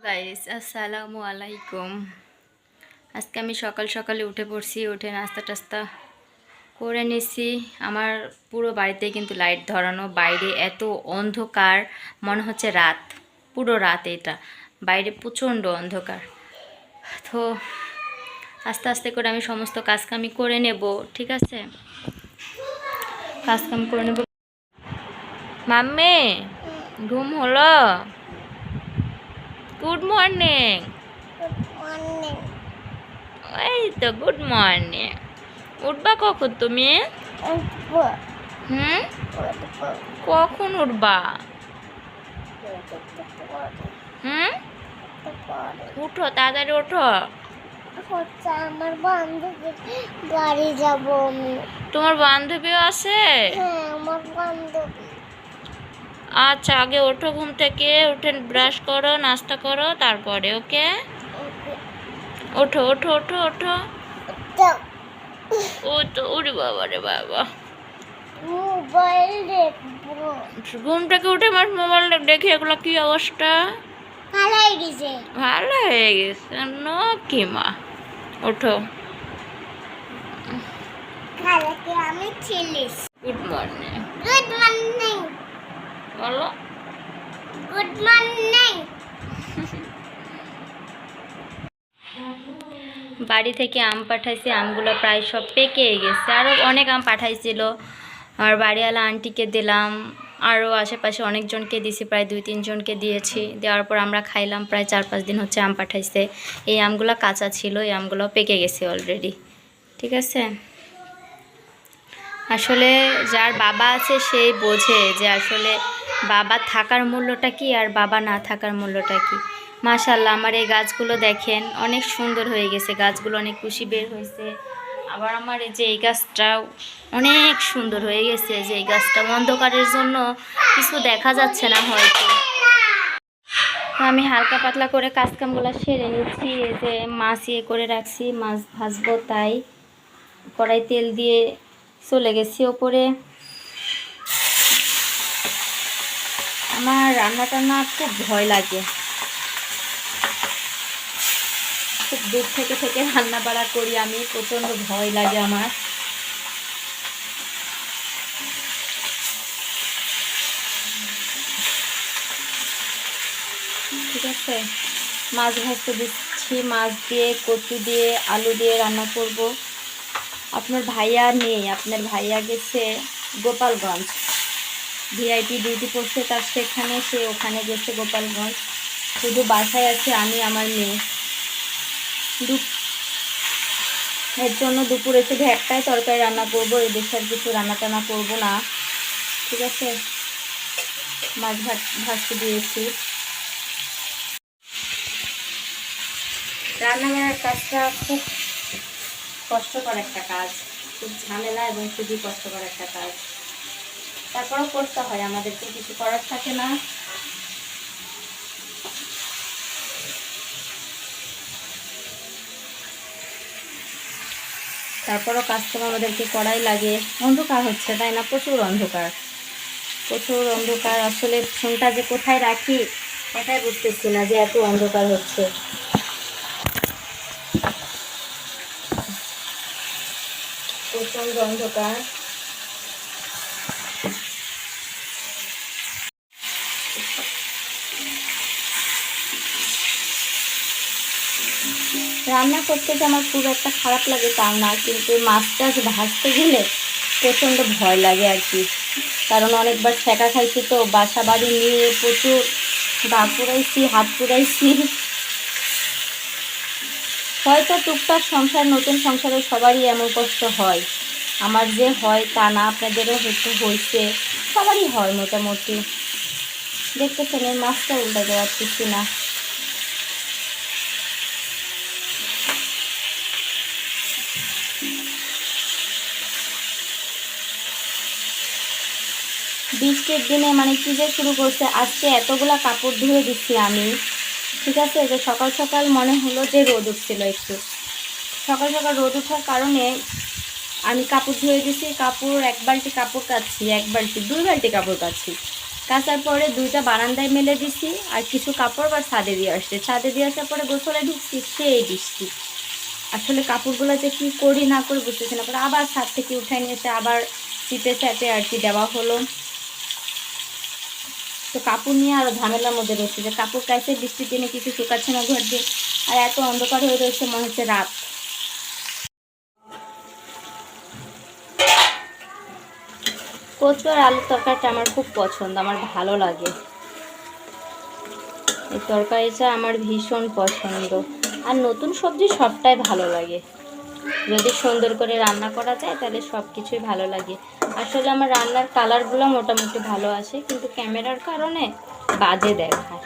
Guys আসসালামু আলাইকুম। আজকে আমি সকাল সকালে উঠে পড়ছি, উঠে নাস্তা টাস্তা করে নিছি। আমার পুরো বাড়িতে কিন্তু লাইট ধরানো, বাইরে এত অন্ধকার মনে হচ্ছে রাত, পুরো রাত এটা, বাইরে প্রচণ্ড অন্ধকার। তো আস্তে আস্তে করে আমি সমস্ত কাজকামি করে নেব, ঠিক আছে? কাজকাম করে নেব। মাম্মি ঘুম হলো? Good morning. এই তো গুড মর্নিং। উঠবা কখন তুমি? হুম, কখন উঠবা? হুম, উঠো তাড়াতাড়ি ওঠো। আমার বান্ধবীর বাড়ি যাব আমি। তোমার বান্ধবীও আছে? হ্যাঁ, আমার বান্ধবী। আচ্ছা, আগে ওঠো ঘুম থেকে, উঠে ব্রাশ করো, নাস্তা করো, তারপরে ওকে? ওঠো ওঠো ওঠো ওঠো। ও তো উড়ি বাবা রে বাবা, মোবাইল দেখবো। ঘুম থেকে উঠে আমার মোবাইল দেখে এগুলো কি অবস্থা? ভালো হয়ে গেছে। ভালো হয়ে গেছে নো কি মা। ওঠো। কালকে আমি ছিলিস। Good morning. Good morning. বলো। Good morning. বাড়ি থেকে আম পাঠাইছে, আমগুলো প্রায় সব পেকে গেছে, আরও অনেক আম পাঠাইছিল। আর বাড়িওয়ালা আন্টিকে দিলাম, আরও আশেপাশে অনেকজনকে দিয়েছি, প্রায় 2-3 জনকে দিয়েছি। দেওয়ার পর আমরা খাইলাম। প্রায় 4-5 দিন হচ্ছে আম পাঠাইছে। এই আমগুলো কাঁচা ছিল, এই আমগুলো পেকে গেছে অলরেডি, ঠিক আছে? আসলে যার বাবা আছে সেই বোঝে যে আসলে বাবা থাকার মূল্যটা কি আর বাবা না থাকার মূল্যটা কি। মাশাআল্লাহ, আমার এই গাছগুলো দেখেন অনেক সুন্দর হয়ে গেছে, গাছগুলো অনেক কুশি বের হয়েছে। আবার আমার এই যে এই গাছটাও অনেক সুন্দর হয়ে গেছে, যে এই গাছটা অন্ধকারের জন্য কিছু দেখা যাচ্ছে না হয়তো। আমি হালকা পাতলা করে কাজকামগুলো সেরে নিচ্ছি। এই যে মাছ ইয়ে করে রাখছি, মাছ ভাজবো, তাই কড়াই তেল দিয়ে চলে গেছি ওপরে। আমার রান্না টান্না খুব ভয় লাগে, খুব দূর থেকে থেকে রান্না বাড়া করি আমি, প্রচণ্ড ভয় লাগে আমার। ঠিক আছে, মাছ ভাজতে দিচ্ছি, মাছ দিয়ে কচু দিয়ে আলু দিয়ে রান্না করব। আপনার ভাইয়া নেই, আপনার ভাইয়া গেছে গোপালগঞ্জ, ভিআইপি ডিউটি করছে, তার সেখানে সে ওখানে গেছে গোপালগঞ্জ। শুধু বাসায় আছে আমি, আমার মেয়ে। এর জন্য দুপুরে শুধু একটাই তরকারি রান্না করবো, এই দেশের কিছু রান্না টান্না করবো না, ঠিক আছে? মাছ ভাজতে দিয়েছি। রান্নাঘরের কাজটা খুব কষ্টকর একটা কাজ, খুব ঝামেলা এবং খুবই কষ্টকর একটা কাজ। তারপরেও করতে হয়, আমাদেরকে কিছু করার থাকে না। তারপরও কাজটা আমাদেরকে করাই লাগে। অন্ধকার হচ্ছে তাই না? প্রচুর অন্ধকার, প্রচুর অন্ধকার। আসলে ফোনটা যে কোথায় রাখি এটাই বুঝতেছি না, যে এত অন্ধকার হচ্ছে। প্রচন্ড অন্ধকার। রান্না করতে যে আমার খুব একটা খারাপ লাগে তা না, কিন্তু মাছ টাছ ভাজতে গেলে প্রচণ্ড ভয় লাগে আর কি। কারণ অনেকবার ছেঁকা খাইছি তো, বাসা বাড়ি নিয়ে প্রচুর গা পুড়াইছি, হাত পুড়াইছি। হয়তো টুকটাক সংসার, নতুন সংসারে সবারই এমন কষ্ট হয়, আমার যে হয় তা না, আপনাদেরও হয়তো হয়েছে, সবারই হয় মোটামুটি। দেখতেছেন এই মাছটা উল্টাতে পারতেছি না। বৃষ্টির দিনে মানে কী যে শুরু করছে, আজকে এতগুলা কাপড় ধুয়ে দিচ্ছি আমি, ঠিক আছে? যে সকাল সকাল মনে হলো যে রোদ উঠছিল, একটু সকাল সকাল রোদ ওঠার কারণে আমি কাপড় ধুয়ে দিছি। কাপড় এক বালতি কাপড় কাচ্ছি, এক বালতি 2 বালতি কাপড় কাচ্ছি, কাচার পরে দুইটা বারান্দায় মেলে দিছি, আর কিছু কাপড় বা ছাদে দিয়ে আসছে। ছাদে দিয়ে আসার পরে গোসলে ঢুকছি, সেই বৃষ্টি। আসলে কাপড়গুলো যে কী করি না করি বুঝতেছি না। পরে আবার ছাদ থেকে উঠাই নিয়ে এসে আবার চিপে চাপে আর কি দেওয়া হলো। তো কাপড় নিয়ে আরও ঝামেলার মধ্যে রয়েছে, যে কাপড় কাইছে বৃষ্টির দিনে কিছু শুকাচ্ছে না ঘর দিয়ে, আর এত অন্ধকার হয়ে রয়েছে মনে হচ্ছে রাত। কচু আর আলুর তরকারিটা আমার খুব পছন্দ, আমার ভালো লাগে। এই তরকারিটা আমার ভীষণ পছন্দ। আর নতুন সবজি সবটাই ভালো লাগে, যদি সুন্দর করে রান্না করা যায় তাহলে সব কিছুই ভালো লাগে। আসলে আমার রান্নার কালারগুলো মোটামুটি ভালো আসে, কিন্তু ক্যামেরার কারণে বাজে দেখায়।